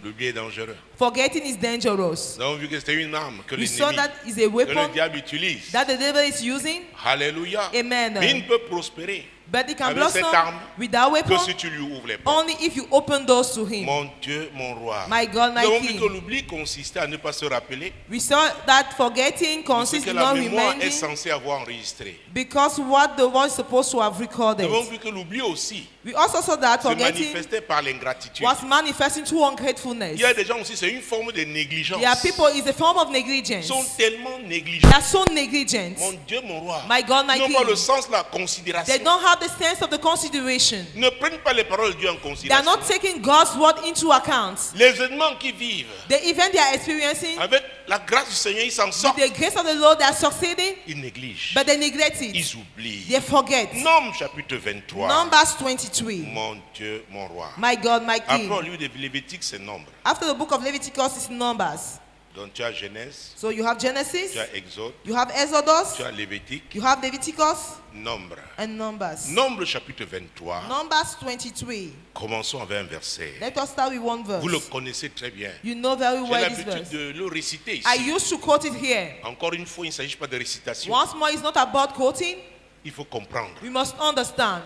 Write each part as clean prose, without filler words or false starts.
L'oubli est dangereux. Forgetting is dangerous. Nous avons vu que c'était une arme que We saw that is a le weapon diable utilise. that the devil is using. Alléluia. Amen. Mais il ne peut prospérer But he can avec blossom cette arme with that que weapon si tu lui ouvres les portes. only if you open doors to him. Mon Dieu, mon roi. My God, my Nous avons vu King. que l'oubli consistait à ne pas se rappeler We saw that forgetting ce consists que in la not mémoire est remembering censée avoir enregistré. because what the one is supposed to have recorded. Nous avons vu que l'oubli aussi We also saw that se forgetting manifestait par l'ingratitude. was manifesting through ungratefulness. Il y a des gens aussi, c'est une forme de négligence. There are people, it's a form of Ils negligence. sont tellement They négligents. are so negligent. Mon Dieu, mon roi. My God, my Ils n'ont pas King. le sens de la considération. They don't have the sense of the consideration. Ils ne prennent pas les paroles de Dieu en They are considération. not taking God's word into account. Les événements qu'ils vivent, The event they are experiencing, avec la grâce du Seigneur, ils s'en with sortent. the grace of the Lord, they are succeeding, Ils négligent. but they neglect it. Ils oublient. They forget. Nombre chapitre 23. Numbers 23. Mon Dieu, mon roi. My God, my Après, au King. livre de Lévitique, c'est nombre. After the book of Leviticus is Numbers. Donc tu as Genèse, So you have Genesis, tu as Exode, you have Exodus, tu as Lévitique, you have Leviticus, nombre. and Numbers. Nombre chapitre 23. Numbers 23. Commençons avec un verset. Let us start with one Vous le verse. connaissez très bien. You know very J'ai well this l'habitude verse. de le réciter I ici. used to quote it here. Encore une fois, il ne s'agit pas de récitation. Once more, it's not about quoting. Il faut comprendre. We must understand.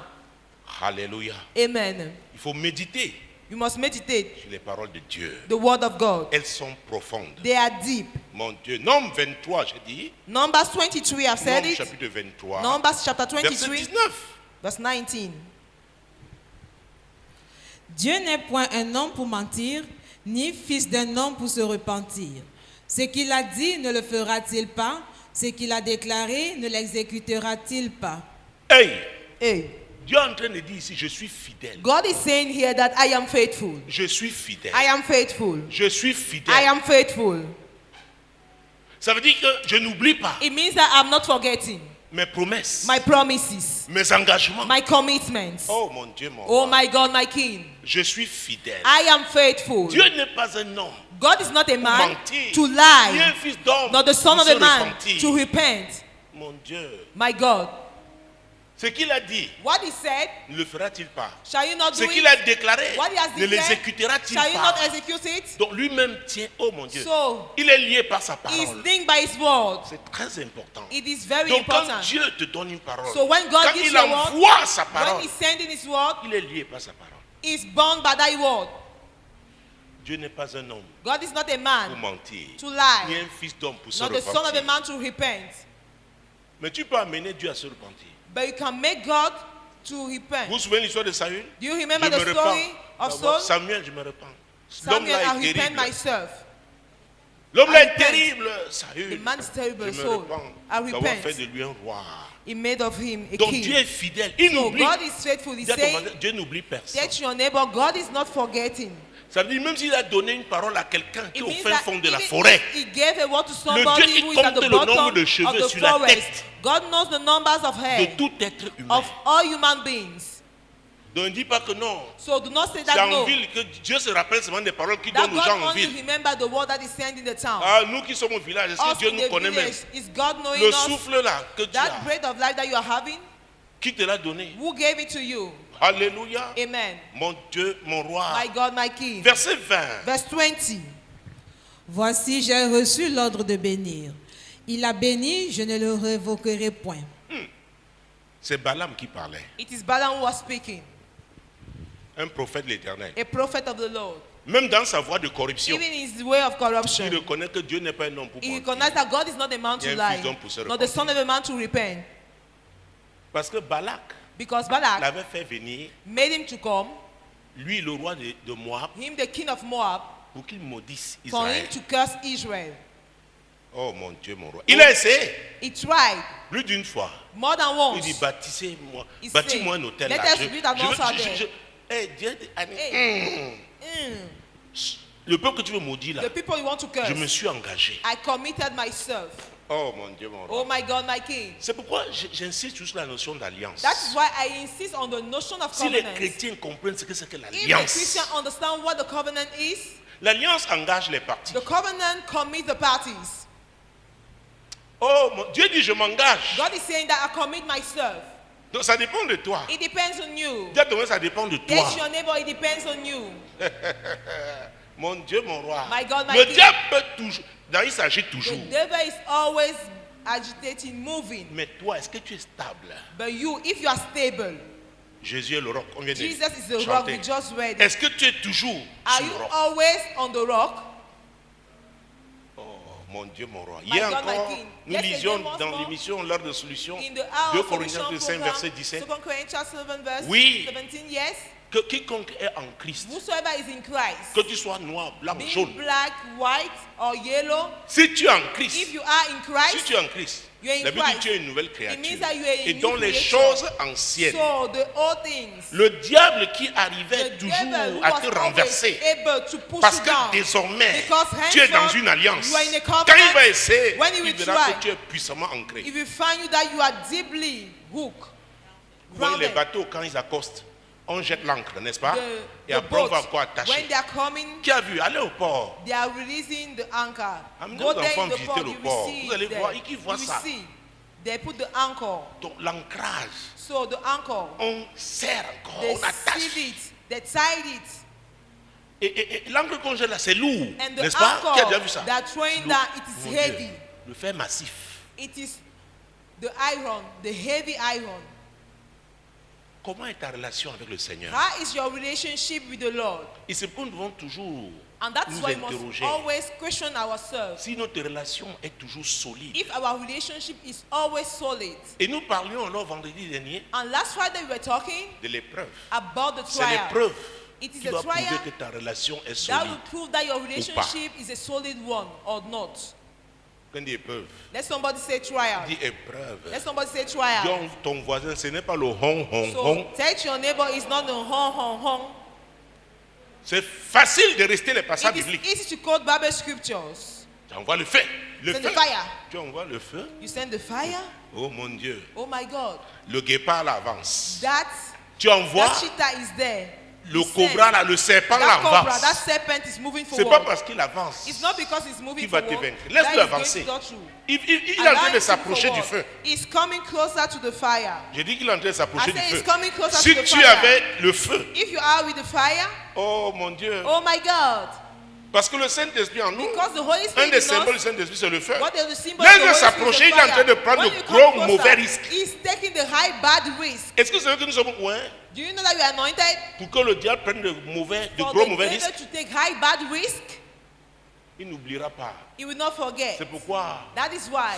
Alléluia. Amen. Il faut méditer You must meditate sur les paroles de Dieu. the word of God. Elles sont profondes. They are deep. Mon Dieu. Nombre 23, j'ai dit. Numbers 23, I've said Nombre it. chapitre 23. Numbers chapter Verset 23, 19. verse 19. Dieu n'est point un homme pour mentir, ni fils d'un homme pour se repentir. Ce qu'il a dit ne le fera-t-il pas? Ce qu'il a déclaré ne l'exécutera-t-il pas? Hey! Hey, Dieu est en train de dire ici, je suis fidèle. God is saying here that I am faithful. Je suis fidèle. I am faithful. Je suis I fidèle. am faithful. Ça veut dire que je n'oublie pas It means that I'm not forgetting mes promesses, my promises, mes engagements. my commitments. Oh mon Dieu, mon Oh roi. my God, my King. Je suis fidèle. I am faithful. Dieu n'est pas un homme. God is not a man mentir. to Ni un lie, fils d'homme nor the son pour of se a man repentir. to repent. Mon Dieu. My God, Ce qu'il a dit, what he said, ne le fera-t-il pas? shall you not Ce do qu'il it? a déclaré, What he has ne declared, l'exécutera-t-il shall you pas? not execute it? Donc lui-même tient, oh mon Dieu, So, il est lié par sa he's parole. linked by his word. C'est très important. It is very Donc quand important. Dieu te donne une parole, So when God quand gives il you a word, envoie sa when parole, he's sending his word, il est lié par sa parole. he's bound by that word. Dieu n'est pas un homme God is not a pour man mentir, to ni lie, un fils d'homme pour se not the son of a repentir. man to repent. Mais tu peux amener Dieu à se repentir. But you can make God to Vous repent. vous souvenez de l'histoire de Saül? Do you Je remember me the story repens. of D'abord, Saul? Samuel, je me repens. Samuel, L'homme-là I est repent terrible. myself. L'homme-là I est repent. terrible. Saül, The man is terrible, je me Saul. repens I d'avoir repent. fait de lui un roi. He made of him a Donc Dieu king. est fidèle. Il So n'oublie. God is faithful. He's Dis à ton saying, voisin, Dieu n'oublie personne. that your neighbor, God is not forgetting. Ça veut dire même s'il a donné une parole à quelqu'un qui est It au means fin that fond de la even forêt, if he gave a word to Dieu somebody qui who is at compte the le nombre bottom de of cheveux the sur la forest, tête God knows the numbers of de hair tout être humain. of all human beings. Donc ne dis pas que non. So do not say C'est that en no. ville que Dieu se rappelle seulement des paroles qu'il That donne aux God gens en only ville. remember the word that is sent in the town. Ah, nous qui sommes au village, est-ce Us que Dieu in nous the connaît même? village, is God knowing Le us? souffle là que tu That as, bread of life that you are having, qui te l'a donné? who gave it to you? Alléluia. Amen. Mon Dieu, mon roi. My God, my King. Verset 20. Verse 20. Voici, j'ai reçu l'ordre de bénir. Il a béni, je ne le révoquerai point. C'est Balaam qui parlait, It is Balaam who was speaking, un prophète de l'Éternel. a prophet of the Lord. Même dans sa voie de corruption, Even in his way of il corruption, reconnaît que Dieu n'est pas un homme pour he mentir. recognized that God is not a man to Il y a un fils lie, d'homme pour se not the son of a man to repent. Parce que Balak Because Balak l'avait fait venir, made him to come, lui le roi de Moab, him the king of Moab, pour qu'il maudisse for Israël. him to curse Israel. Oh mon Dieu, mon roi. Il a essayé He tried plus d'une fois. more than Il dit once. bâtissez-moi, He bâtis-moi said, un hôtel let là. us build an altar there. Eh, Dieu, Hey. le peuple que tu veux maudire là, The people you want to curse, je me suis engagé. I committed myself. Oh mon Dieu, mon roi. Oh my God, my King. C'est pourquoi j'insiste sur la notion d'alliance. That is why I insist on the notion of Si les covenant. chrétiens comprennent ce que c'est que If the l'alliance, Christian understand what the covenant is, l'alliance engage les parties. the covenant commits the parties. Oh, Dieu dit je m'engage. God is saying that I commit myself. Donc ça dépend de toi. It depends on you. Dis à ton voisin, ça dépend de toi. Yes, your neighbor, it depends on you. Mon Dieu, mon roi. My God, my Le King. diable peut toujours. Il s'agit The toujours. devil is always agitating, moving. Mais toi, est-ce que tu es stable? But you, if you are stable, Jésus est le roc. On vient de Jesus is the rock. chanter. We just read it. Est-ce que tu es toujours Are sur you le roc? always on the rock? Oh, mon Dieu, mon roi. My Hier God, my encore, King. nous Yesterday, lisions once dans more, l'émission L'heure de solution, In the hour 2 of Corinthiens solution 5, program, verset 17. 2 Corinthians 7 verse Oui. 17, yes. Que quiconque est en Christ, Whosoever is in Christ, que tu sois noir, blanc, being jaune, black, white, or yellow, si tu es en if Christ, you are in si Christ, tu es en Christ, you are in la Bible dit Christ. que tu es une nouvelle It means créature. that you are a Et new donc les creation. choses anciennes, So the old things, le diable qui the arrivait devil who toujours à was te always renverser, able to push parce you que down, désormais, because tu es dans henceforth, une alliance. you are in a Quand covenant. il va essayer, When he il will verra try, que tu es puissamment ancré. if you find you that you are deeply hooked, Vous voyez les grounded, bateaux, quand ils accostent, on jette l'ancre, n'est-ce pas? Et the après, on va boats, encore attacher. when they are coming, Qui a vu? Allez au port. they are releasing the anchor. Amenez Go vos there enfants in the visiter port, le you will port. see Vous allez there. voir, qui voit You will ça? see. They put the anchor. Donc l'ancrage, So the anchor, on serre encore, they on attache. seal it, they tied it. Et l'encre qu'on jette là, c'est lourd, And the n'est-ce pas? Qui a déjà vu anchor, ça? they are throwing Lourd. that it is Mon Dieu, heavy. le fer massif. It is the iron, the heavy iron. Comment est ta relation avec le Seigneur? How is your relationship with the Lord? Et c'est pourquoi nous devons toujours And that's nous why we must interroger. always question ourselves. Si notre relation est toujours solide. If our relationship is always solid. Et nous parlions alors vendredi dernier And last Friday we were talking de l'épreuve. about the C'est trial. l'épreuve It is qui a doit prouver trial que ta relation est that solide. will prove that your relationship is a solid one or not. Quand on dit épreuve, Let somebody say trial. dis épreuve. Let somebody say trial. Donc ton voisin, ce n'est pas le hong hong So hong. tell your neighbor it's not the hong hong hong. C'est facile de rester les passages It is bibliques. easy to quote Bible scriptures. Tu envoies le feu. Le Send feu. the fire. Tu envoies le feu. You send the fire. Oh mon Dieu. Oh my God. Le guépard là avance. That Tu envoies cheetah is there. le He cobra sends. là, le serpent là That cobra, that avance. serpent is moving C'est pas forward. parce qu'il avance. It's not because he's moving Qui va te forward. vaincre. Laisse-le that he's going avancer. to go through. Il est en Allow train him de to s'approcher du forward. feu. He's coming closer to the fire. J'ai dit qu'il est en train de s'approcher I du say feu. he's coming closer Si to the tu fire. avais le feu, If you are with the fire, oh mon Dieu. oh my God. Parce que le Saint-Esprit en nous, Because the Holy un Spirit des in symboles du us, Saint-Esprit, c'est le feu. what is the symbol Là, of il the veut Holy Spirit is s'approcher, il the est en train de fire. prendre When de you gros, come mauvais closer, risques. he's taking the high bad risk. Est-ce que c'est vrai que nous sommes loin Do you know that you are anointed pour que le diable prenne de for gros the mauvais devil risques? to take high bad risk? Il n'oubliera pas. He will not forget. C'est pourquoi That is why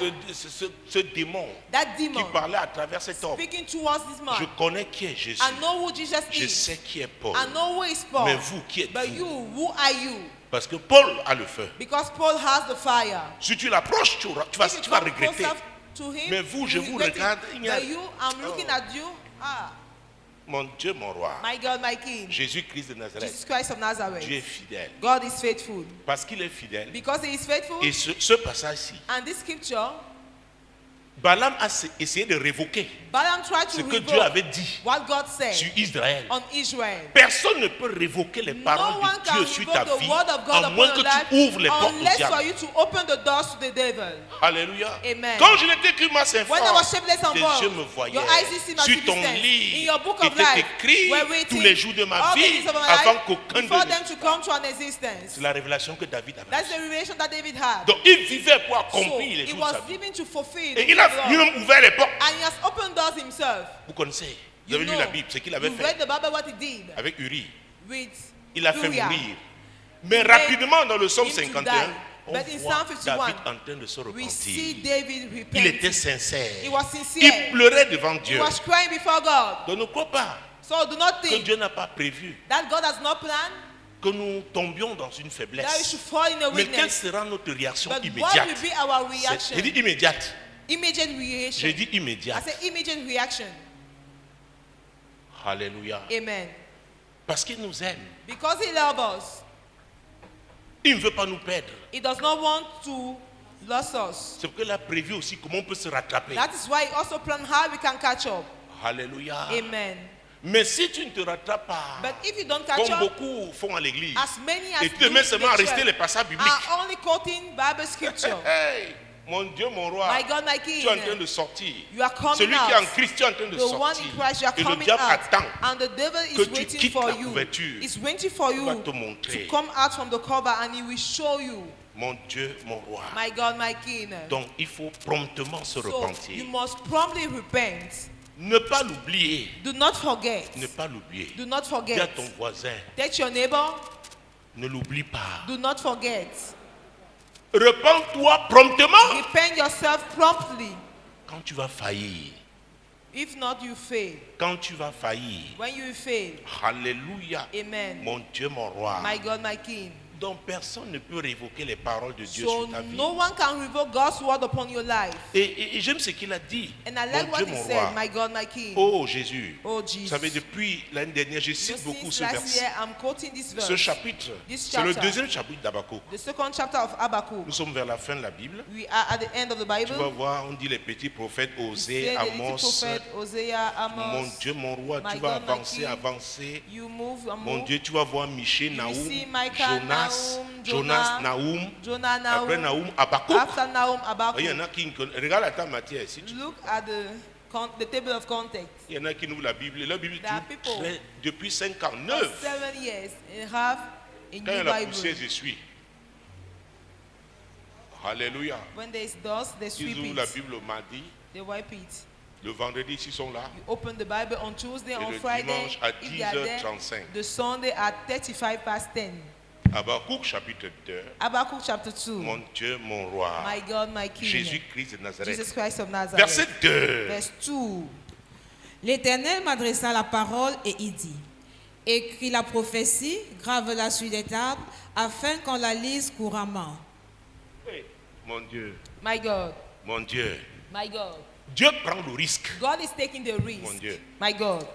ce démon that qui demon parlait à travers cet homme, speaking towards this je man, connais qui est Jésus. I know who Jesus Je is. sais qui est Paul. I know who is Paul. Mais vous, qui But êtes-vous? you, who are you? Parce que Paul a le feu. Because Paul has the fire. Si tu l'approches, tu If you vas come regretter. closer to him, Mais vous, je you vous regret it. regarde, il y a- But you, I'm looking Oh. at you. Ah, Mon Dieu, mon roi. my God, my King. Jésus-Christ de Nazareth. Jesus Christ of Nazareth. Dieu est fidèle. God is faithful. Parce qu'il est fidèle. Because he is faithful. Et ce passage-ci, And this scripture, Balaam a essayé de révoquer Balaam tried ce to que Dieu revoke avait dit what God said sur Israël. on Israel. Personne ne peut révoquer les No paroles one de can Dieu sur ta revoke the vie word of God à moins upon que your life tu ouvres les portes au unless for diable. you to open the doors to the devil. Alléluia. Amen. Quand je n'étais que ma Saint When I was shapeless and tes born, yeux me voyaient. your eyes see my Sur ton distance. In lit, your book il of était life, écrit were written tous les jours de ma all the vie days of my avant life qu'aucun before de them to come to an existence. C'est la révélation que David avait. That's the revelation that David had. Donc il vivait pour So accomplir les he jours de was sa vie. living to fulfill Et the il a will of God. lui-même ouvert les portes. And he has opened doors himself. Vous connaissez, vous You avez lu know, la Bible, ce qu'il avait you fait read the Bible what he did avec Uri. with Il a fait Uriah. mourir. Mais He rapidement dans le psaume him to 51, die. on But in voit Psalm 51, David en train de se We see repentir. David Il repent. était sincère. He was Il sincere. pleurait devant He Dieu. was crying before God. Donc ne crois pas So do not que think Dieu n'a pas prévu that God has not planned que nous tombions dans une that we faiblesse. should fall in a Mais quelle weakness. sera notre réaction But what immédiate? will be our reaction? J'ai dit immédiate. Immediate J'ai reaction. dit I immédiate. say immediate reaction. Alléluia. Amen. Parce qu'il nous aime. Because he loves us, Il ne veut pas nous perdre. he does not want to lose us. C'est pourquoi il a prévu aussi comment on peut se rattraper. That is why he also planned how we can catch up. Alléluia. Amen. Mais si tu ne te rattrapes pas, But if you don't catch comme up, beaucoup font à l'église, as many as et tu te mets do in seulement à the réciter church les passages bibliques, are only quoting Bible scripture, hey, Mon Dieu, mon roi, My God, my tu es en train King. de sortir. You are coming Celui qui est en out. Christ, tu es en train de The one sortir. in Christ, you are Et le coming diable out. attend And the devil que is tu waiting quittes for la you. couverture. He's waiting for Il va you te montrer. to come out from the cover and he will show you. Mon Dieu, mon roi. My God, my King. Donc, il faut promptement se So you repentir. must promptly repent. Ne pas l'oublier. Do not forget. Ne pas l'oublier. Do not Dis à forget. ton voisin, Take your neighbor. ne l'oublie pas. Do not forget. Repends-toi promptement. Repent yourself promptly. Quand tu vas faillir, If not, you fail. quand tu vas faillir, When you fail, alléluia, amen. mon Dieu, mon roi. My God, my King. Donc personne ne peut révoquer les paroles de Dieu So sur ta vie. no one can revoke God's word upon your life. Et j'aime ce qu'il a dit. And I like Mon what Dieu, he mon said, roi. my God, my King. Oh Jésus. Oh Vous Jesus. savez, depuis l'année dernière, je cite Just beaucoup since ce last verset. year, I'm quoting this Ce verse. chapitre, This c'est le chapter. deuxième chapitre d'Habakkuk. The second chapter of Habakkuk. Nous sommes vers la fin de la Bible. We are at the end of the Tu vas Bible. voir, on dit les petits prophètes You Osée, say the little Amos. prophet Hosea, Mon Amos. Dieu, mon roi, My tu vas God, my avancer, King. avancer. You move and Mon move. Dieu, tu vas voir Michée, You Naoum, see Micah, Jonas, Nahum, Jonas, Jonah, Naoum. Jonah, Après Nahum. Naoum, Habakkuk. After Nahum, Il y en Habakkuk. a qui ne connaissent. Regarde la table matière. Si tu... Look at the table of context. Il y en a qui ouvrent la Bible. La Bible There are tu people très- depuis 5 ans, For 9. 7 years and have a Quand il y new a la poussière, Bible. je suis. Alléluia. When there is dust, they Ils sweep ouvrent la it. Bible le mardi. They wipe it. Le vendredi, ils sont là. You open the Bible on Tuesday, Et on le Friday. dimanche à If they are there, 10h35. the Sunday at 35 past 10. Habakkuk chapitre 2. Habakkuk chapter 2. Mon Dieu, mon roi. My God, my King. Jésus-Christ de Nazareth. Jesus Christ of Nazareth. Verset 2. Verse 2. L'Éternel m'adressa la parole et il dit, écris la prophétie, grave-la sur des tables, afin qu'on la lise couramment. Hey, mon Dieu, My God. mon Dieu. My God. Dieu prend le risque. God is taking the risk. Mon Dieu. My God.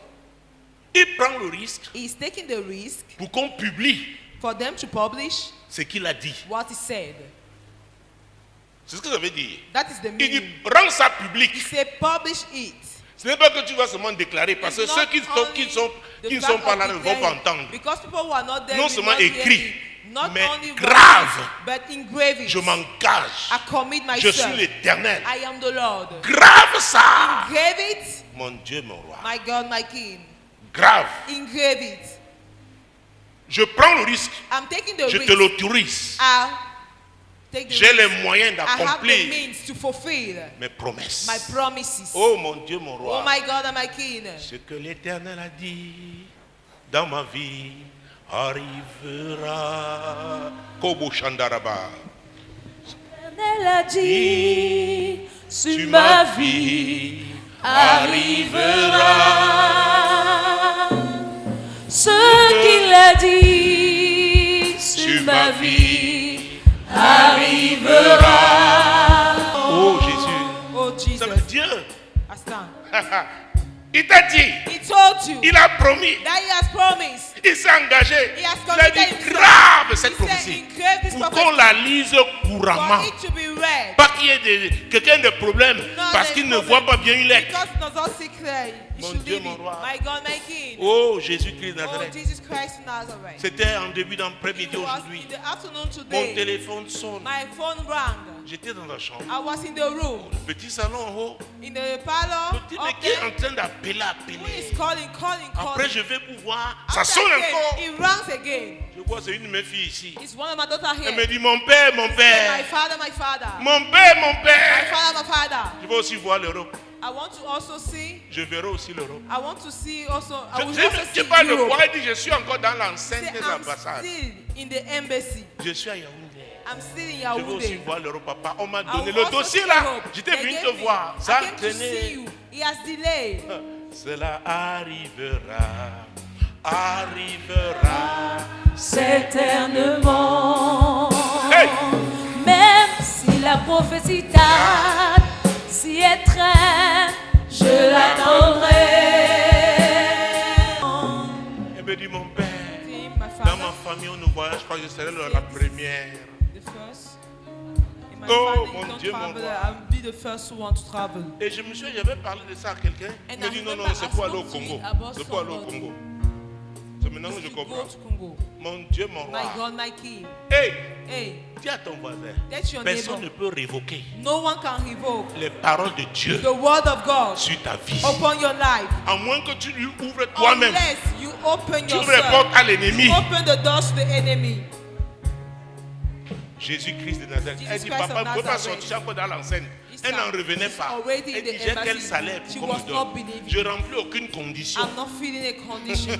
Il prend le risque He is taking the risk pour qu'on publie for them to publish ce qu'il a dit. what he said. C'est ce que ça veut dire. That is the Il dit, meaning. rends ça He public. said, publish it. Ce n'est pas que tu vas seulement déclarer, parce que It's ceux not qui only the ne fact sont pas of là ne vont pas declaring, entendre. Because people who are not there Non will seulement not hear écrit, it. Not mais only write grave. it, but engrave it. Je m'engage. I commit Je suis myself. l'Éternel. I am the Lord. Grave ça. Engrave it. Mon Dieu, mon roi. My God, my King. Grave. Engrave it. Je prends le risque. I'm taking the Je risk. te l'autorise. I'll take the J'ai risk. les moyens I have the d'accomplir means to fulfill mes promesses. my promises. Oh mon Dieu, mon Oh roi. my God and my King. Ce que l'Éternel a dit dans ma vie arrivera. Kobo Shandaraba. L'Éternel a dit Sur sur ma vie arrivera. Ce qu'il a dit sur ma vie arrivera. Oh Jésus. Oh Ça veut Jesus. dire, I stand. il t'a dit, He told you il a promis, that he has promised. il s'est engagé. He has Il a dit committed himself. grave He cette said, prophétie engrave this pour qu'on prophecy la lise couramment. for it to be read. Pas qu'il y ait quelqu'un de problème Not parce a qu'il ne problem. voit pas bien une lettre. Because it does not see clear. You Mon should Dieu, leave mon it. roi. My God, my King. Oh Jésus-Christ de Oh Nazareth. Jesus Christ of Nazareth. C'était en début It d'après-midi was aujourd'hui. in the afternoon Mon today. téléphone sonne. My phone rang. J'étais dans la chambre. I was in the room. Le petit salon en haut. In the parlor. Je dis, mais qui est en Okay. train d'appeler, Who appeler. is calling, calling, Après, calling? je vais pouvoir. Ça After sonne again, encore. it rangs again. Je vois, c'est une de mes filles ici. It's one of my daughters here. Elle me dit, mon père, mon Say, my père. father, my father. Mon père, mon My père. father, my father. Je vais aussi voir l'Europe. I want to also see. Je verrai aussi l'Europe. I want to see also. I will Je also see parle de Europe. quoi? Il dit, je suis encore dans l'enceinte Say, de I'm l'ambassade. still in the embassy. Je suis à Yaoundé. I'm still in Je vais aussi Yaoundé. voir l'Europe, papa. On m'a I donné will le also dossier see là. Europe. J'étais They venu gave te me. voir. I Ça a came to see entraîné. you. He has delayed. Cela arrivera. Arrivera. Éternellement. Hey! Même si la prophétie tarde, si elle traîne, je l'attendrai. Elle me dit, mon père, See, my dans ma father, famille, on nous voit. Je crois que je serai la première. the first. In my Oh, family, mon you don't Dieu, mon travel. roi. I'll be the first one to travel. Et j'avais parlé de ça à quelqu'un. Il And me I dit, non, non, remember c'est I pour aller au spoke to Congo. you about C'est pour aller au somebody. Congo. Je Maintenant, je you go comprends. to Congo. Mon Dieu, mon My roi. God, my King. Hey, Hey, dis à ton voisin. that's your Personne ne neighbor. peut révoquer No one can revoke les paroles de Dieu the word of God sur ta vie. upon your life. À moins que tu lui ouvres toi-même. Unless you open Tu ouvres les yourself. portes à l'ennemi. Open the doors to the enemy. Jésus-Christ de Nazareth. Jesus Elle dit, Christ papa, of ne peut pas Nazareth. sortir encore dans l'enceinte. Elle n'en revenait pas. Already in Elle dit, the j'ai quel embassy. salaire She pour qu'on was me not donne. believing. Je remplis aucune condition. I'm not feeling a condition.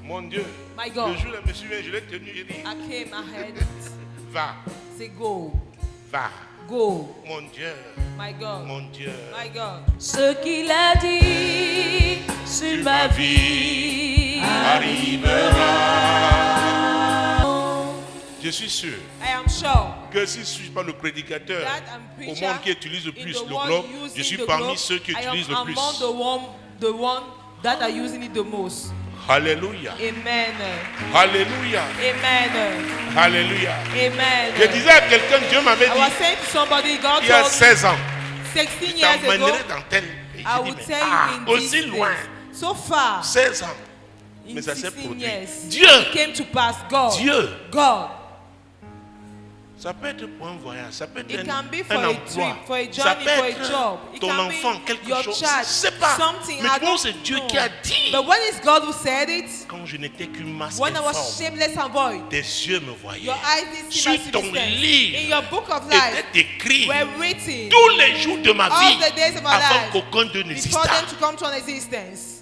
Mon Dieu. My God. Le jour où je me souviens, je l'ai tenu, je dis, I came, I had it. va, Say go, va. go. Mon Dieu, My God, mon Dieu. my God. Ce qu'il a dit sur ma vie arrivera. Je suis sûr I am sure que si je ne suis pas le prédicateur that I'm au preacher monde qui utilise le in plus the le world globe, using je suis the parmi globe, ceux qui I am utilisent le plus. among the one that are using it the most. Alléluia. Amen. Alléluia. Amen. Alléluia. Amen. Je disais à quelqu'un, Dieu m'avait I was dit, saying to somebody, God il y a told me 16 ans, 16 je years ago, t'emmènerai dans tel pays. I J'ai would dit, tell mais you in aussi this loin, place. So far, 16 ans. in Mais ça s'est 16 produit. years, Dieu, it came to pass. God. Dieu. God. Ça peut être pour un voyage, ça peut être It can be un for a emploi, trip, for a ça journey, peut for a être job. It ton can enfant, be quelque your chose. child, Je ne sais pas. something. Mais I tu vois, don't c'est Dieu know. qui a dit. But when it's God who said it, Quand je n'étais qu'une masse when I was informe, shameless and void, tes yeux me voyaient. your eyes didn't see Sur my ton substance. livre In your book of life, était écrit were written tous les jours de ma all vie the days of my avant life qu'aucun d'eux before n'existât. them to come to an existence.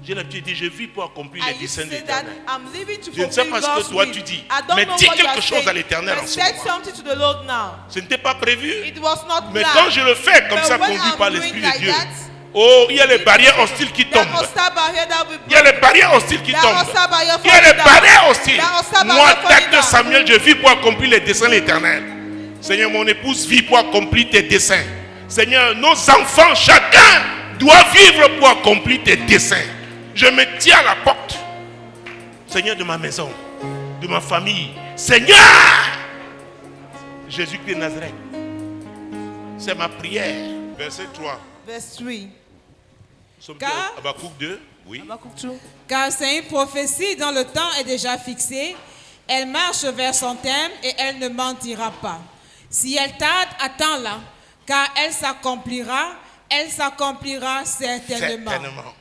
J'ai l'habitude de dire, je vis pour accomplir I les used to desseins say that d'éternel. I'm living to Je ne sais fulfill pas ce que God's toi will. tu dis, I don't mais know dis what you quelque are chose à saying, l'Éternel en but ce say moment. something to the Lord now. Ce n'était pas prévu. It was not Mais planned. quand je le fais comme But ça, when conduit I'm par doing l'Esprit like de Dieu, that, oh, il y a les barrières hostiles qui that tombent. hostile barrier that will be Il y a les broken. barrières hostiles qui That tombent. hostile barrier Il y a les falling down. barrières hostiles. That hostile Moi, barrier falling tête de down. Samuel, je vis pour accomplir les desseins de l'Éternel. Seigneur, mon épouse vit pour accomplir tes desseins. Seigneur, nos enfants, chacun doit vivre pour accomplir tes desseins. Je me tiens à la porte. Seigneur, de ma maison, de ma famille. Seigneur, Jésus-Christ de Nazareth. C'est ma prière. Verset 3. Verse 3. Car- Habakkuk 2. Oui. Habakkuk 2. Car c'est une prophétie dont le temps est déjà fixé. Elle marche vers son terme et elle ne mentira pas. Si elle tarde, attends-la, car elle s'accomplira certainement. Certainement.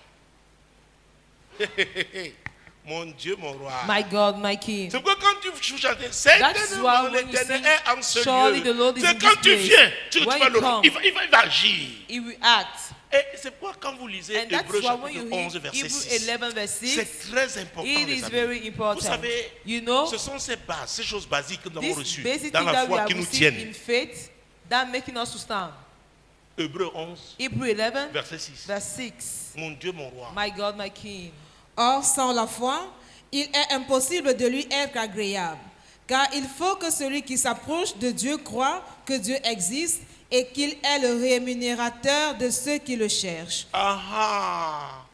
Mon Dieu, mon roi. My God, my King. C'est pourquoi quand tu chantes, That's certainement why when you l'Éternel sing, est en ce surely lieu. the Lord is C'est in quand this tu place. viens, tu When vas you come, il va agir. He will act. Et c'est pourquoi quand vous lisez And that's Hébreux why when chapitre you 11 read verset Hebrews 6, 11 verse 6, c'est très important. it les is amis. very important. Vous savez, You know, ce sont ces bases, ces choses basiques que nous avons these reçues basic dans things la that we foi have qui nous received in tiennent. faith that making us to stand. Hébreux 11 Hebrews 11 verset 6. verse 6. Mon Dieu, mon roi. My God, my King. Or, sans la foi, il est impossible de lui être agréable. Car il faut que celui qui s'approche de Dieu croit que Dieu existe et qu'il est le rémunérateur de ceux qui le cherchent. Ah ah.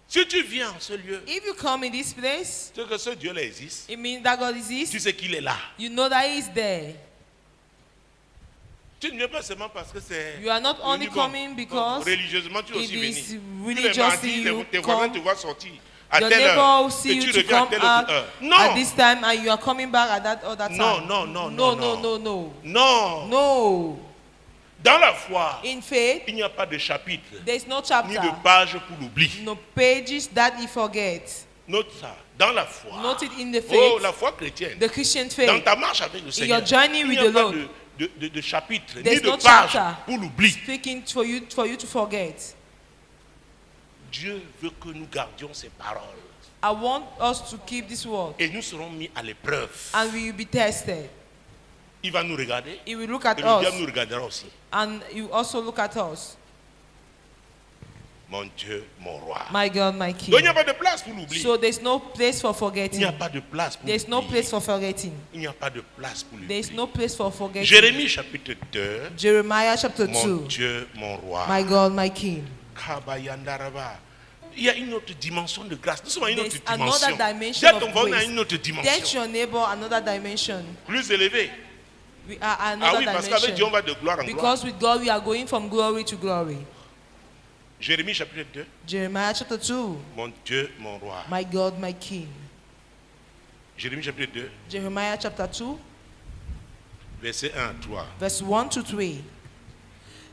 Si tu viens en ce lieu, If you come in this place, tu sais que ce Dieu-là existe. it means that God Tu exists. sais qu'il est là. You know that He is there. Tu ne viens pas seulement parce que c'est... You are not only venu bon. coming because religieususement, tu es it aussi is venu. religiously Tous les mardis, you tes voisins come. te voient sortir à Your telle neighbor heure. will see Et you tu to reviens à come telle out autre heure. at Non, this time and you are coming back at that other time. non, non, non, non, No, no, no, no. non. No. Dans la foi, In faith, il n'y a pas de chapitre, there is no ni chapter, de page pour l'oubli. no pages that he forgets. Note ça. Dans la foi. Note it in the Oh, faith, la foi chrétienne. the Christian Dans faith. ta marche avec le Seigneur, your journey il with n'y a the pas Lord. de chapitre, ni There's de no page chapter. pour l'oubli. Speaking for you to forget. Dieu veut que nous gardions ses paroles. I want us to keep this word Et nous serons mis à l'épreuve. and we will be tested. Il va nous regarder. He will look at Et le diable us nous regardera aussi. and he will also look at us. Mon Dieu, mon roi. My God, my King. Donc il n'y a pas de place pour l'oubli. So there's no place for Il n'y forgetting. a pas de place pour There's no l'oubli. place for forgetting. Il n'y a pas de place pour There's l'oubli. no place for forgetting. Jérémie chapitre 2. Jeremiah chapter Mon 2. Dieu, mon roi. My God, my King. Kabayandaraba. Il y a une autre dimension de grâce. Nous sommes à une autre There's dimension. another dimension Dis à of ton voisin, à grace. une autre Get dimension. your neighbor another dimension. Plus élevée. We are Ah another oui, parce qu'avec Dieu, on dimension. va de gloire en gloire. Because with God we are going from glory to glory. Jérémie chapitre 2. Jeremiah chapter 2. Mon Dieu, mon roi. My God, my King. Jérémie chapitre 2, Jeremiah chapter 2, verset 1 à 3. verse 1 to 3.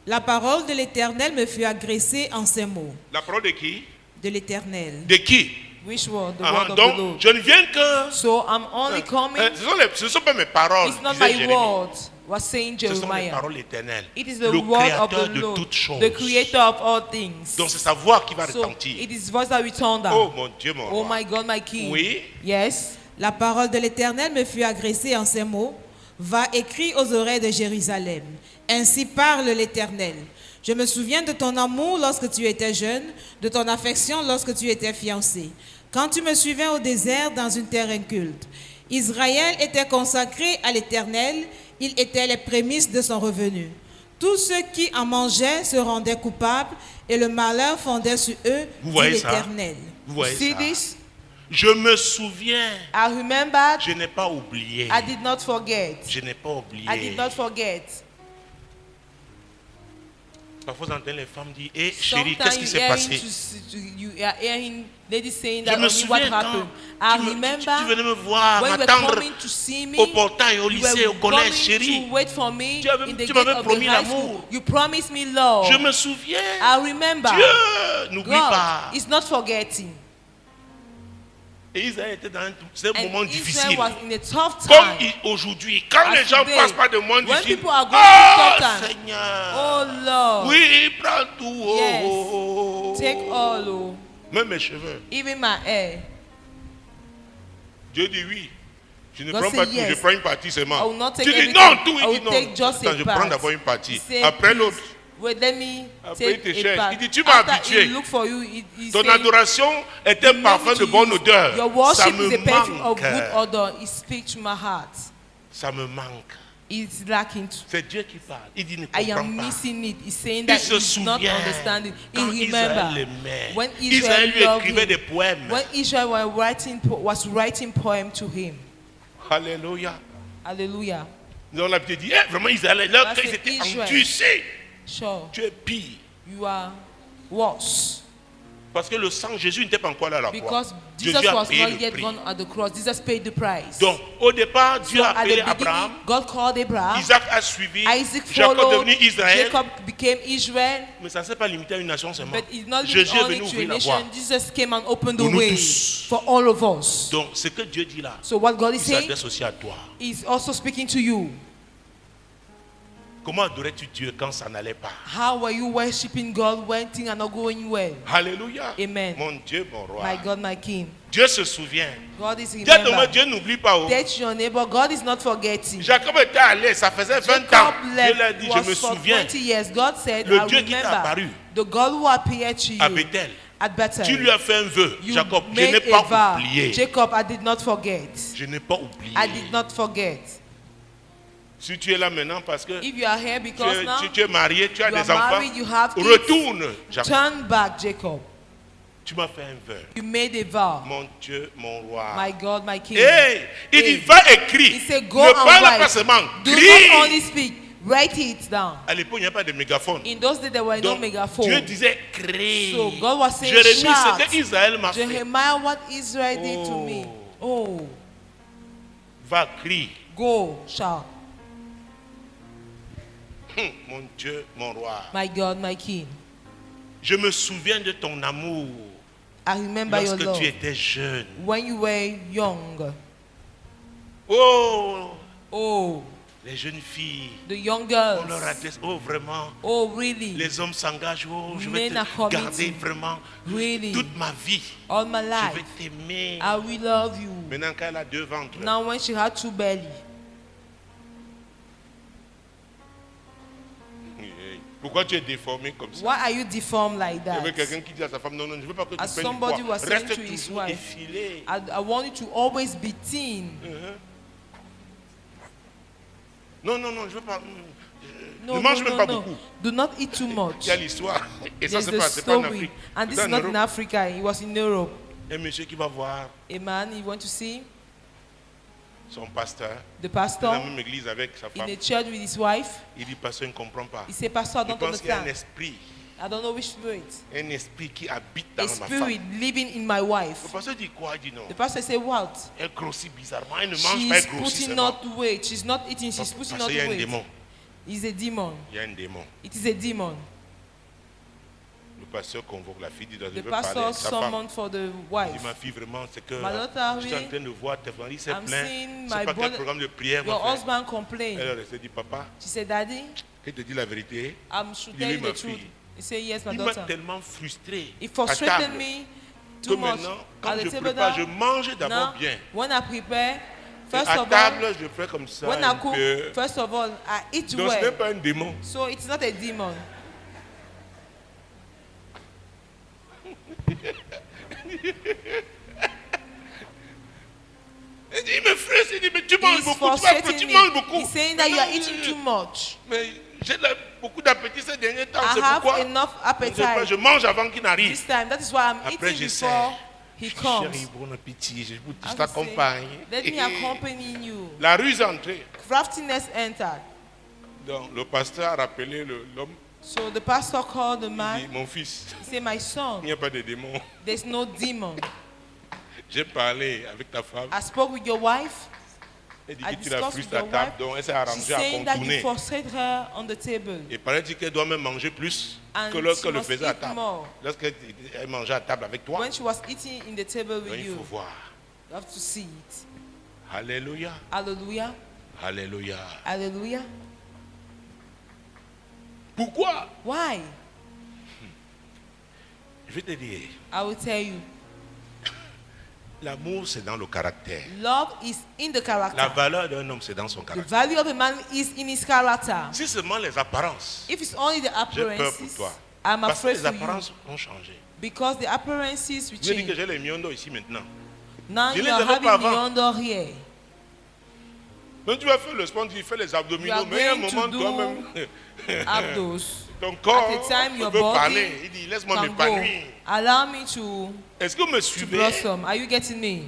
La parole de l'Éternel me fut agressée en ces mots. La parole de qui? De l'Éternel. De qui? Which word? The Ah, word of the donc, Lord. je ne viens que... So I'm only coming. Ce ne sont pas mes paroles. It's not disait my Jérémie. words. Was saying Ce sont les Jeremiah. paroles éternelles. It is Le the word of créateur the de Lord, toutes choses. the creator of all things. Donc c'est sa voix qui va So retentir. it is voice that we thunder. Oh mon Dieu, mon Oh roi. my God, my King. Oui. Yes. La parole de l'Éternel me fut agressée en ces mots. Va écrit aux oreilles de Jérusalem. Ainsi parle l'Éternel. Je me souviens de ton amour lorsque tu étais jeune, de ton affection lorsque tu étais fiancé. Quand tu me suivais au désert dans une terre inculte. Israël était consacré à l'Éternel. Il était les prémices de son revenu. Tous ceux qui en mangeaient se rendaient coupables et le malheur fondait sur eux, Vous dit voyez ça? l'Éternel. Vous voyez See ça? this? Je me souviens. I remembered. Je n'ai pas oublié. I did not forget. Je n'ai pas oublié. I did not forget. Parfois, vous entendez les femmes dire, hé chérie, qu'est-ce Sometimes qui s'est passé? you are hearing ladies saying Je that me only what souviens happened. quand I tu remember venais me voir, when you were m'attendre coming to see me, au portail, au you lycée, were au collège, coming chérie. to wait for me Tu avais- in the tu gate m'avais of the promis high l'amour. school. You promised me love. Je me souviens. I remember. Dieu, n'oublie pas. God is not forgetting. Et Israël était dans un And moment Israel difficile. was in a tough Comme time. aujourd'hui, quand As les gens today, passent par des moments when difficiles, people are going oh through tough times, Seigneur, Oh Lord, oui, prends tout. Oh, Yes. oh, oh, oh. take all, oh, Même mes cheveux. even my hair. Dieu dit oui. Je ne God prends say pas tout, yes. je prends une partie seulement. I will not take Tu dis everything. non, tout, I il will dit non. take just a Attends, je part. prends d'abord une partie. He said, Après please, l'autre. wait, let me Après, il te take a cherche. part. Il dit, tu m'as After habitué. he look for you, he Ton say, adoration est un "He parfum made de me bonne to use- odeur. Your Ça worship me is a perfume of manque. good odor. It speaks to my heart. Ça me manque. It's lacking. C'est Dieu qui parle. Il dit ne I am comprends pas. missing it. He's saying Il that se he's not souvient understanding. He quand Israël remember l'aimait. when Israël Israel lui loved écrivait him, des poèmes. when Israel was writing poem to him. Alléluia. Hallelujah. Nous avons l'habitude de dire, eh, vraiment Israël, là, That's quand ils it, étaient Israel. endurcis, Sure, tu es pire. you are worse. Parce que le sang de Jésus n'était pas encore là à la croix. Because Jésus Jesus a was payé not le yet prix. gone at the cross. Jesus paid the price. Donc, au départ, Dieu So a at the appelé beginning, Abraham, God called Abraham. Isaac a suivi, Isaac Jacob est followed. devenu Israël. Jacob became Israel. Mais ça ne s'est pas limité à une nation seulement. But it's not Jésus est only venu to a ouvrir la voie. nation. Jesus came and opened the Pour nous way tous. for all of us. Donc, ce que Dieu dit là, So what God il is saying s'adresse aussi à toi. is also speaking to you. Comment adorais-tu Dieu quand ça n'allait pas? How were you worshiping God when things are not going well? Alléluia. Amen. Mon Dieu, mon roi. My God, my King. Dieu se souvient. God is Dieu, remember. Dieu n'oublie pas. Oh. Touch your neighbor. God is not forgetting. Jacob était allé, ça faisait 20 ans. Jacob Dieu l'a left dit, je me was for souviens. 20 years. God said, Le I Dieu qui t'a remember apparu the God who appeared to à you Bethel. at Bethel. Tu lui as fait un vœu. You Jacob, je made n'ai a pas vow. oublié. Jacob, I did not forget. Je n'ai pas oublié. I did not forget. Si tu es là maintenant parce que If you are here because now tu es marié, tu as you are des enfants, married, you have kids, retourne. Jacob, turn back, Jacob. tu m'as fait un vœu. You made a vow. Mon Dieu, mon roi. My God, my King. Hey, il dit, Hey. va écrire. He said, go Ne and parle pas write. seulement. Do not Crie. only speak, write it down. À l'époque, il n'y a pas de mégaphone. In those days, there were no Donc, megaphone. Dieu disait, crie. So God was saying, Jérémie, ce shout. que Israël m'a fait. Jeremiah, what Israel did to me. Oh, Va, crie. go, shout. Mon Dieu, mon roi. My God, my King. Je me souviens de ton amour I remember your lorsque love tu étais jeune. when you were young. Oh, Oh, les jeunes filles, the young on girls. leur adresse, oh vraiment, Oh, really? les hommes s'engagent, oh je vais Men are te committed. garder vraiment Really? toute ma vie. All my Je life, vais t'aimer. I will love you. Maintenant qu'elle a deux ventres, Now, when she had two belly, pourquoi tu es déformé comme ça? why are you deformed like Il y avait that? quelqu'un qui dit à sa femme, non, non, je ne veux pas que tu As prennes du somebody poids. was saying Reste to his toujours wife, effilé. I want you to always be thin. Non, non, non, je ne veux pas. No, ne mange no, même no, pas no. beaucoup. Do not eat too much. Il y a l'histoire. Et ça, There's c'est the pas en story. Afrique. And this C'est is en not Europe. in Africa. It was in Europe. Un monsieur qui va voir A man, he went to see son pasteur the dans pastor la même église avec sa in femme. a church with his wife. Il dit, pasteur, il ne comprend pas. He said, Pastor, I Il don't pense qu'il y a un understand. esprit I don't know which spirit. Un esprit qui habite A dans ma femme. spirit living in my wife. Le pasteur dit quoi? Il dit non. The pastor said, what? Elle grossit bizarrement. Elle ne mange pas, She's elle grossit putting seulement. not weight. She's not eating, she's putting Parce not qu'il y a un weight. démon. It's a demon. Il y a un démon. It is a demon. Le pasteur convoque la fille, dit je The veux parler pastor avec sa femme. summoned for the Il dit wife. ma fille vraiment c'est que My daughter, je suis en oui. train de voir tes parents, il s'est I'm plaint. seeing C'est my pas quel brother- programme de prière. Your mon frère. husband complained. Elle s'est dit papa, She said, Daddy, il te dit la vérité. I'm should Il tell dit you ma the truth. fille. He said, yes, my Il m'a daughter. tellement frustré. It à frustrated table, me que too much maintenant, quand at je the table prépare, je down. mange d'abord Now, bien. when I prepare, Et first à of table, all, je fais comme ça when I un cook, peu. first of all, I eat Donc ce n'est well. pas un démon. So it's not a demon. Il me frustre, il dit mais tu manges He's beaucoup, tu frustrating manges me. beaucoup. He's saying that you are Mais eating too much. Mais j'ai beaucoup d'appétit ces derniers temps, I c'est have pourquoi enough je sais pas, appetite je mange avant qu'il n'arrive. this time. That is why I'm Après eating j'essaie. before he comes. Chérie, bon appétit, je I will say, t'accompagne. let me accompany you. La ruse est entrée. Craftiness entered. Donc le pasteur a rappelé l'homme. So the pastor called the Il dit man. mon fils, He said, my il son, n'y a pas de démon. there's no demon. J'ai parlé avec ta femme. I spoke with your wife. Elle dit I que tu la discussed frustres with à your table, wife. donc elle s'est She's arrangée à saying that you contourner. frustrate her on the table. Et paraît-il qu'elle doit même manger plus And que lorsqu'elle she le must faisait à eat table. more. Lorsqu'elle mangeait à table avec toi, When she was eating in the table donc with il you, faut voir. you have to see it. Alléluia, Hallelujah. alléluia. Hallelujah. Pourquoi? Why? Je vais te dire, I will tell you. l'amour c'est dans le caractère. Love is in the La character. valeur d'un homme c'est dans son The caractère. value of a man is in his character. Si seulement les apparences, If it's only the j'ai peur pour appearances, toi. I'm Parce que afraid les for you. apparences ont changé. Because the appearances will Je dis que change. j'ai les millions d'or ici maintenant. Now Je you les are avais pas having avant. yonder here. Quand tu vas faire le sport, tu fais les You abdominaux, are mais à un going to moment do toi-même, abdos. ton corps At a time, your veut body parler. Il dit, laisse-moi Can m'épanouir. go. Allow me to Est-ce que vous me suivez? blossom. Are you getting me?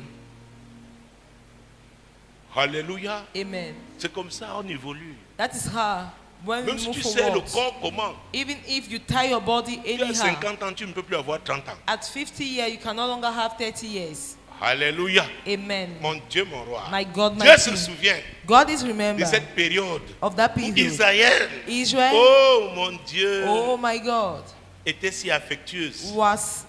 Alléluia. Amen. C'est comme ça on évolue. That is how when we Même si move tu sais le forward. corps comment. Even if you tie your body Tu as anyhow, 50 ans, tu ne peux plus avoir 30 ans. at 50 years you can no longer have 30 years. Alléluia. Amen. Mon Dieu, mon roi. My God, my Dieu se King. souvient God is de remembered cette période of that où period. Israël, Israel, oh mon Dieu, oh my God, était si affectueuse. was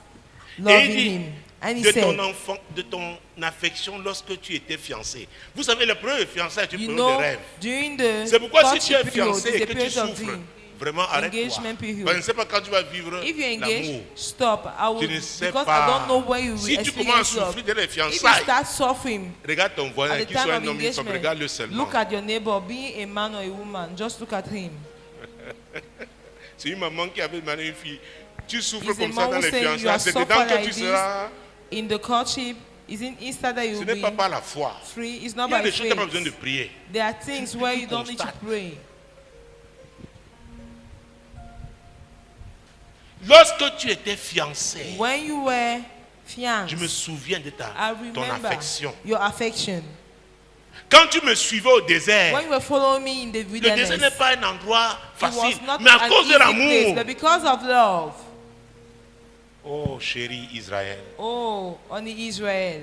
Et loving il dit, him. And he de ton said, enfant, de ton affection lorsque tu étais fiancé. Vous savez, le premier fiançailles, tu you peux know, de rêve. during the C'est pourquoi si tu es courtship period, fiancé is et a que tu period of souffres, dream. vraiment arrête-toi. Engagement period. Je ne sais pas quand tu vas vivre If you're engaged, l'amour. stop. I Tu will, ne sais because pas. I don't know where you will Si tu commences experience à love. souffrir dès les If you fiançailles, start suffering regarde ton voisin, at the qu'il time soit of un homme ou une femme, engagement, regarde-le seulement. look at your neighbor, being a man or a woman, just look at him. C'est une maman qui avait demandé une fille. Tu souffres It's a comme ça man dans who les say you fiançailles, are c'est suffer dedans que like tu this seras. in the courtship. Isn't instead that Ce you'll n'est be pas par la foi. free. It's not Il y a by des choses que tu n'as pas besoin de faith. prier. There are things where you don't need to constate. pray. Lorsque tu étais fiancé, When you were je me fiancé, souviens de I ton remember affection. your affection. Quand tu me suivais au désert, When you were following me in the le désert wilderness, n'est pas un endroit it was facile, not mais à an cause de easy place, l'amour. but because of love. Oh chéri Israël, Oh, only Israel.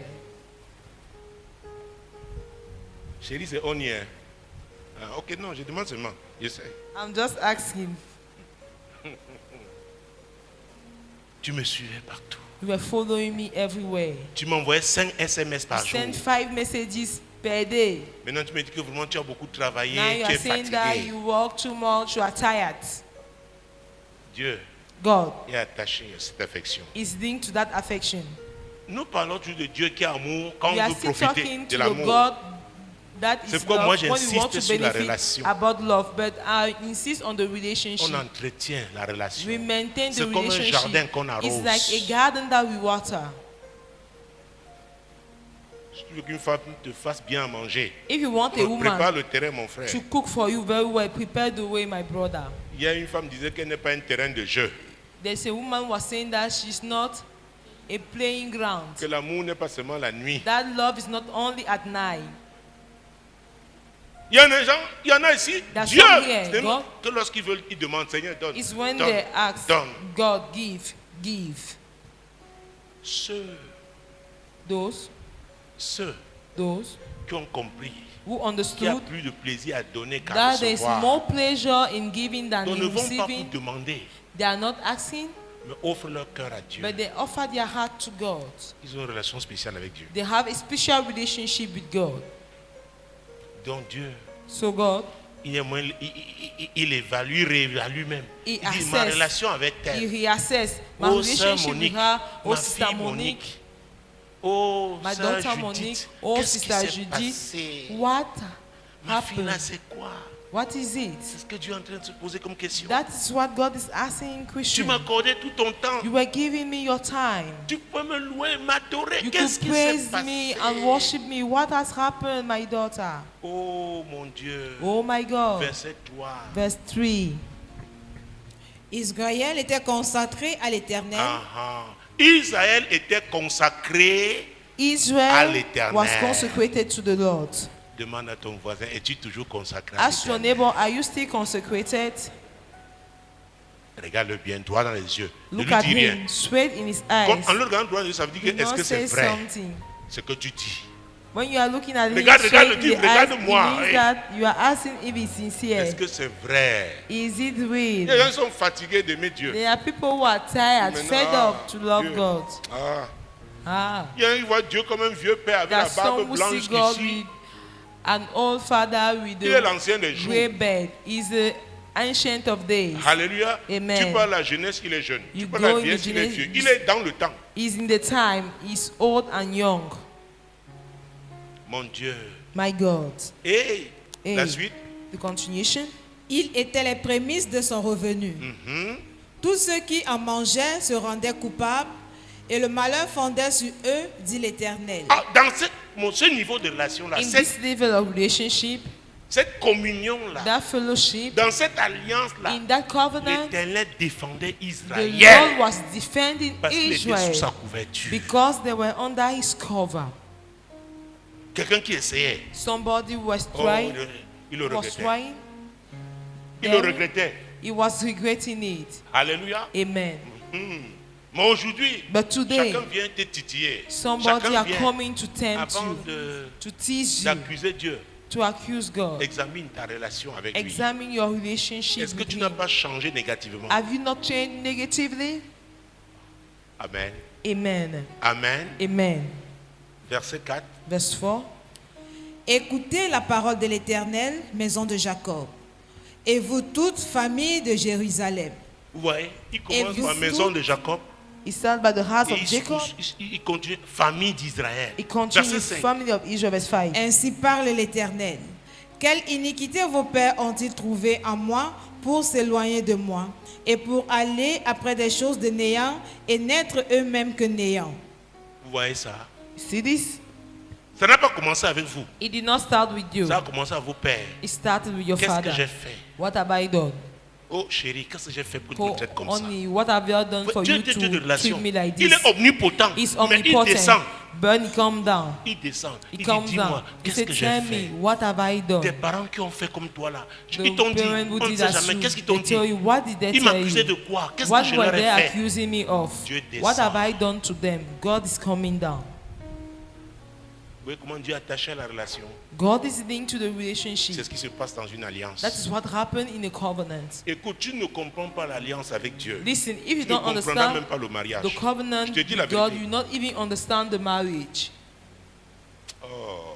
chéri c'est on here. Ah, ok, non, je demande seulement. Je sais. I'm just asking. Tu me suivais partout. You were following me everywhere. Tu m'envoyais 5 SMS You par jour. sent 5 messages per day. Maintenant, tu me dis que vraiment tu as beaucoup travaillé, Now you tu are es saying that fatigué. you work too much, you are tired. Dieu God est attaché à cette affection. is linked to that affection. Nous parlons toujours de Dieu qui est amour quand We on are veut still profiter talking de to the l'amour. God that C'est is pourquoi love moi, when we want j'insiste to sur la benefit relation. about love, but I insist on the relationship. On entretient la relation. We maintain the C'est comme un relationship. jardin qu'on It's arrose. like a garden that we water. Si tu veux qu'une femme te fasse bien à manger, If you want a prépare woman le terrain, mon frère. to cook for you very well, prepare the way, my brother. Il y a une femme qui disait qu'elle n'est pas un terrain de jeu. There's a woman who was saying that she's not a playing ground. Que l'amour n'est pas seulement la nuit. That love is not only at night. Il y en a des gens, il y en a ici. There's Dieu, some here, c'est God. que lorsqu'ils veulent, ils demandent, Seigneur, donne. It's when donne, they ask donne. God, give. Ceux Those qui ont compris who qu'il y a understood plus de plaisir à donner qu'à that there is recevoir. more pleasure in giving than Donc ne in vont pas receiving, pour demander, they are not asking, mais offrent leur cœur à Dieu. but they offer their heart to God. Ils ont une relation spéciale avec Dieu. They have a special relationship with God. Donc Dieu, So God, il évalue, réévalue même. He Il dit, ma assess. relation avec He elle. reassess my Oh, sœur relationship with Monique, her, oh ma sister fille Monique, Monique. Oh, my sœur daughter Judith, Monique, oh qu'est-ce qui sister s'est Judith. passé? What Ma fille là, happened? c'est quoi? What is it? C'est ce que Dieu est en train de se poser comme question. That is what God is asking Tu Christian. m'accordais tout ton temps. You were giving me your time. Tu peux me louer, m'adorer. You Qu'est-ce could qui s'est praise me passé? and worship me. What has happened, my daughter? Oh mon Dieu. Oh my God. Verset 3. Verse 3. Israël était consacré à l'Éternel. Israël était consacré. À Israel l'Éternel. was consecrated to the Lord. Demande à ton voisin, es-tu toujours consacré à Ask your l'Éternel? neighbor, are you still consecrated? Regarde-le bien, droit dans les yeux. Ne Look lui at dis rien. him straight in his Comme eyes. en le regardant droit dans les yeux, ça veut dire Do que est-ce not que c'est say vrai something. ce que tu dis? When you are looking at him Regarde, straight regarde, in dis, the eyes, it regarde-moi, means hey. that you are asking if he's sincere. Est-ce que c'est vrai? Is it Les real? gens sont fatigués d'aimer Dieu. There are people who are tired, Maintenant, fed up to love Dieu. God. Ah. Il y en a qui voient Dieu comme un vieux père avec There la are some barbe who blanche see God jusqu'ici. with an old father with Il est a l'ancien des jours. grey beard. He's the ancient of days. Alléluia. Amen. Tu parles la jeunesse, il est jeune. You Tu parles la go in vieillesse, the il est jeunesse- vieux. Il est dans le temps. He's in the time. He's old and young. Mon Dieu. My God. Et Hey. la suite. The continuation. Il était les prémices de son revenu. Tous ceux qui en mangeaient se rendaient coupables et le malheur fondait sur eux, dit l'Éternel. Ah, dans ce niveau de relation-là, In this level of relationship, cette communion-là, that fellowship, dans cette alliance-là, in that covenant, l'Éternel défendait the Israël Lord was defending parce qu'il était sous sa Israel couverture. because they were under his cover. Quelqu'un qui essayait, Somebody was oh, trying, il le was regrettait. trying, Il le then regrettait. he was regretting it. Alléluia. Amen. Mais aujourd'hui, But today, chacun vient te titiller. somebody Chacun are vient coming to tempt avant you, de- to tease you, d'accuser Dieu. to accuse God. Examine ta relation avec lui. Examine your relationship Est-ce que with tu n'as him. pas changé négativement? Have you not changed negatively? Amen. Amen. Amen. Amen. Verset 4. Verse 4. Écoutez la parole de l'Éternel, maison de Jacob, et vous toutes, familles de Jérusalem. Vous voyez, il commence Et par la vous maison tous- de Jacob. He started by the house Et of Jacob. il continue, famille d'Israël. He continues Verset 5. family of Israel. Verse 5. Ainsi parle l'Éternel. Quelle iniquité vos pères ont-ils trouvé en moi pour s'éloigner de moi et pour aller après des choses de néant et n'être eux-mêmes que néant? Vous voyez ça? See this? Ça n'a pas commencé avec vous. It did not start with you. Ça a commencé avec vos pères. It started with your Qu'est-ce que father. j'ai fait? What have I done? Oh chérie, qu'est-ce que j'ai fait pour Oh, te traiter comme ça? honey, what have you done for Dieu you est Dieu de to relation. treat me like Il this? est omnipotent. He's Mais il descend. omnipotent. But he come down. Il descend. He Il dit, comes dis-moi, down. He qu'est-ce said, que j'ai tell fait? me, what have I Tes done? parents qui ont fait comme toi là, The ils t'ont dit, parents who on ne did sait as jamais, you, qu'est-ce qu'ils t'ont they tell dit? you, what did they Ils tell m'accusaient de you? quoi? Qu'est-ce What que je were leur they ai fait? accusing me of? Dieu What descend. have I done to them? God is coming down. Vous voyez comment Dieu est attaché à la relation? God is linked to the C'est relationship. ce qui se passe dans une alliance. That is what happened in a covenant. Écoute, tu ne comprends pas l'alliance avec Dieu. Listen, if you Tu ne don't comprendras même understand pas le mariage. the covenant Je te dis la with God, vérité. you not even understand the marriage. Oh.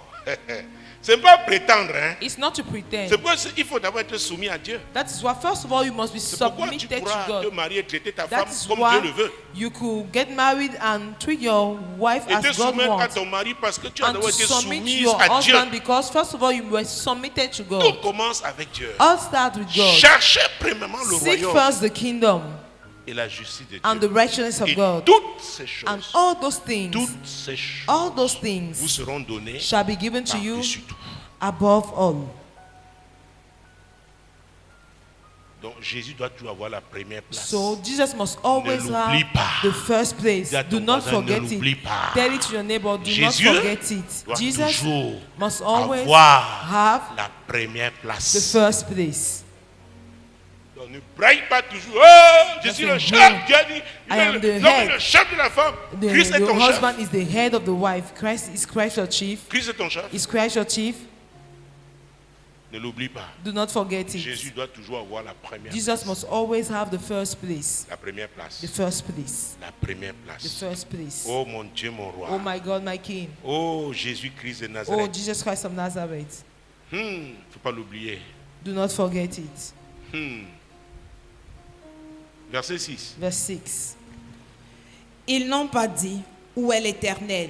C'est pas prétendre, hein. It's not to pretend. C'est pourquoi il faut d'abord être soumis à Dieu. That is why, first of all, you must be C'est pourquoi tu submitted to pourras te God. marier, traiter ta That femme is comme Dieu le why veut. you could get married and treat your wife Et te as God soumettre à wants. ton mari parce que tu as And to d'abord été submit to soumise your à Dieu. husband because, first of all, you were submitted to Tout God. commence avec Dieu. All start with God. Cherchez premièrement le Seek royaume first the kingdom et la justice de and the Dieu. righteousness of Et God. toutes ces And choses, all those things, toutes ces choses all those vous things seront données shall be given to you par-dessus tout. above all. Donc Jésus doit toujours avoir la première place. So Jesus must always have l'oublie pas. the first place. Dis à ton Do not voisin, ne forget l'oublie it. pas. Tell it to your neighbor. Do Jésus not forget it. doit Jesus toujours must always avoir have la première the place. first place. Donc ne braille pas toujours. Oh, je suis le Just chef. say, Dieu a dit, I am the l'homme head. est le chef de la femme. Christ est The ton chef. husband is the head of the wife. Is Christ your chief? Christ est ton chef. Is Christ your chief? Ne l'oublie pas. Do not forget it. Jésus doit toujours avoir la première Jesus place. must always have the first place. La première place. The first place. La première The place. first place. Oh mon Dieu, mon Oh roi. my God, my King. Oh Jésus-Christ de Oh Nazareth. Jesus Christ of Nazareth. Faut pas l'oublier. Do not forget it. Verset 6. Verse 6. Ils n'ont pas dit où est l'Éternel,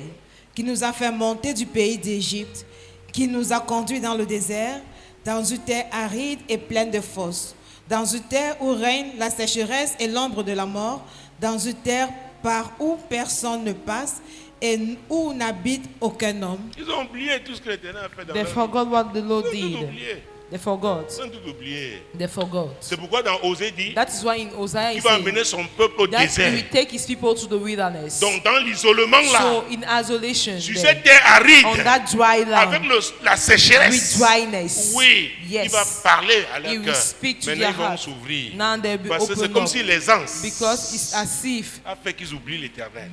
qui nous a fait monter du pays d'Égypte, qui nous a conduits dans le désert, dans une terre aride et pleine de fosses, dans une terre où règne la sécheresse et l'ombre de la mort, dans une terre par où personne ne passe et où n'habite aucun homme. Ils ont oublié tout ce que l'Éternel a fait dans They leur vie. forgot what the Lord Ils ont tout did. oublié. They forgot. Ils ont tout oublié. They forgot. C'est pourquoi dans Osée dit That is why in Hosea qu'il he va said amener son peuple au that he désert. will take his people to the wilderness. Donc dans l'isolement là, So in isolation, sur there, cette terre aride, on that dry avec land, la with sécheresse, dryness, oui, yes, il va parler à he leur will cœur. speak to Maintenant their ils vont heart. s'ouvrir. Now they'll be Parce que c'est open comme up. si l'aisance Because it's as if a fait qu'ils oublient l'Éternel.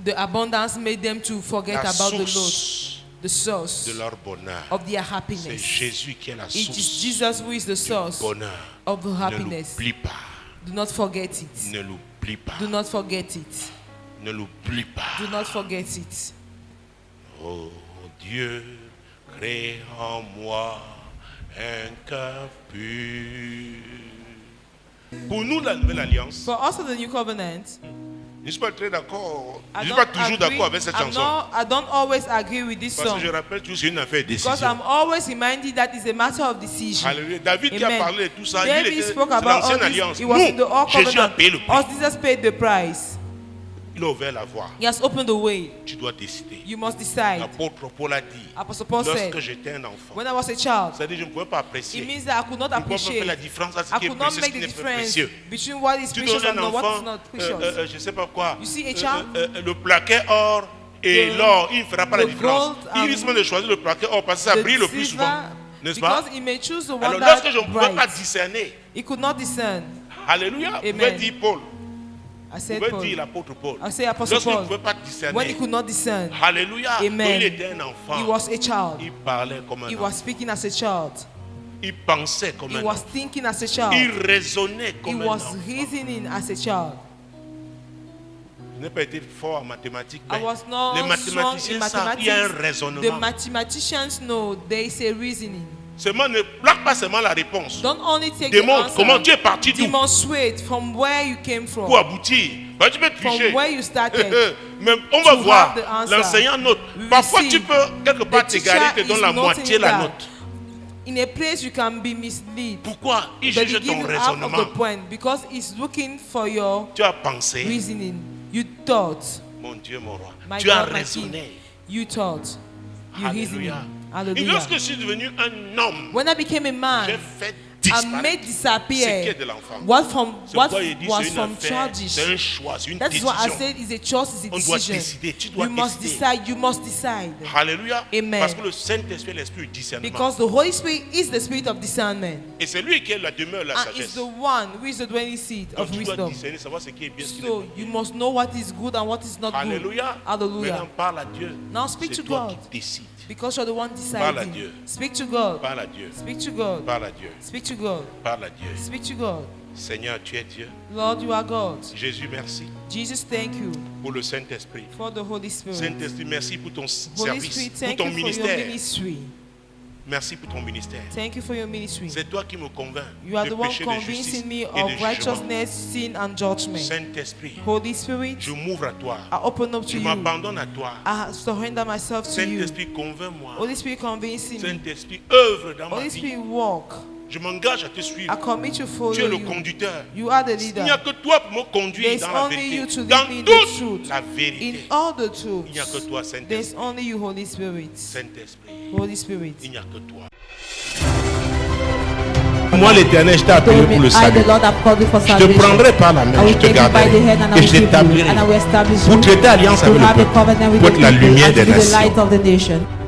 the abundance made them to forget La about the Lord, source the source de leur bonheur. of their C'est happiness. Jésus qui est la It is source Jesus who is the du source bonheur. of the Ne happiness. l'oublie pas. Do not forget it. Ne l'oublie pas. Do not forget it. Ne l'oublie pas. Do not forget it. Oh Dieu, crée en moi un cœur pur. Pour nous, la nouvelle alliance, For us of the new covenant, je ne suis pas très d'accord. Je I ne suis don't pas toujours agree- d'accord avec cette chanson. I don't always agree with this Parce song que je rappelle toujours, c'est une affaire de because décision. I'm always reminded that it's a matter of decision. Alléluia. David qui a Amen. parlé de tout ça, David il était spoke c'est about all l'ancienne this. alliance. It was in the old Jésus a covenant. payé le prix. Us, Jesus paid the price. Il a ouvert la voie. He has opened the way. Tu dois décider. You must decide. L'apôtre Paul a dit, Apostle Paul lorsque said, j'étais un enfant, when I was a child, c'est-à-dire je ne pouvais pas it apprécier. means that I could not Je ne pouvais pas faire la appreciate. différence entre ce I qui est could not précieux et ce make qui the n'est pas difference précieux. between what is Tu precious donnes and un what is enfant, not precious. je ne sais pas quoi, You see a child? le plaquet or et The- l'or, il ne fera pas la the différence. gold Il and risque même de choisir le plaquet or parce que ça The brille le plus silver, souvent. N'est-ce pas? because he may choose the one Alors that lorsque je ne pouvais pas bright. discerner, He could not discern. alléluia, vous Amen. pouvez dire Paul, I vous said pouvez Paul. dire l'apôtre Paul. I say Apostle Lorsqu'il ne Paul. pouvait pas When he discerner, could not discern, alléluia, donc Amen. il était un enfant. he was a child. Il parlait comme un He enfant. was speaking as a child. Il pensait comme He un was enfant. thinking as a Il child. raisonnait He comme un was enfant. reasoning as a child. Je n'ai pas été fort en mathématiques, I mais was not les strong mathématiciens in savent qu'il y a un mathematics. The raisonnement. mathematicians know there is a reasoning. Seulement ne plaque pas seulement la réponse. Don't only take Démontre the answer. comment tu es parti d'où Demonstrate from where you came from. pour aboutir. Bah, tu peux From tricher. where you started. Mais on va To voir. have the answer. L'enseignant note. We will Parfois see. tu peux quelque part The t'égarer, te teacher donne is la noting moitié la that. note. In a place you can be misled. Pourquoi? Il But juge he give ton you half of raisonnement. the point because he's looking for your Tu as pensé. reasoning. You thought. Mon Dieu, mon roi. My Tu as God, my raisonné. King. You thought. You reasoning. Alléluia. Et Hallelujah. lorsque je suis devenu un homme, When I became a j'ai man, fait I disparaître made ce qui est disappear de l'enfant. what C'est was pourquoi il dit c'est une from affaire, childish. c'est un choix, c'est une That is why I décision. said it's a choice, it's a On doit decision. décider, tu dois You must décider. decide, you must decide. Alléluia. Amen. Parce que le Saint-Esprit est l'esprit du discernement. Because the Holy Spirit is the spirit of discernment. Et c'est lui qui est la demeure, la And sagesse. it's the one who is the dwelling seat Donc of tu dois wisdom. discerner, savoir ce qui est bien, ce qui n'est So pas you bien. must know what is good and what is not good. Alléluia. Hallelujah. Maintenant parle à Dieu. Now speak C'est to toi God. qui décides. Because you're the one Parle à deciding. Dieu. Speak to God. Parle à Dieu. Speak to God. Parle à Dieu. Speak to God. Parle à Dieu. Speak to God. Seigneur, tu es Dieu. Lord, you are God. Jésus, merci Jesus, thank you pour le Saint-Esprit. for the Holy Spirit. Saint-Esprit, merci pour ton Holy service, Spirit, pour thank ton you for your ministère. ministry. Merci pour ton ministère. Thank you for your ministry. C'est toi qui me convainc You are de the one péché, de justice convincing me et de of jugement. righteousness, sin, and judgment. Saint-Esprit, Holy Spirit, je m'ouvre à toi. I open up to Je you. m'abandonne à toi. I surrender myself to you. Saint-Esprit, convainc-moi. Holy Spirit, convincing me. Saint-Esprit, œuvre dans ma Holy vie. Spirit, walk. Je m'engage à te suivre. I commit to follow Tu es le you. conducteur. You are the Il n'y a leader. que toi pour me conduire There's dans la only you vérité. to Dans lead me in the toute truth. la In vérité. all the truths, Il n'y a que toi, there's Saint-Esprit. only you, Holy Spirit. Saint-Esprit, Holy Spirit. il n'y a que toi. Moi, l'Éternel, je t'ai appelé Told me, pour le I, salut. the Lord, have called you for Je te salvation. prendrai par la main, I je will te take you by garderai the hand and I et will je keep you, t'établirai and I will establish pour you traiter alliance to avec le have a peuple, covenant with pour the être la people lumière and to des be the nations. light of the nation.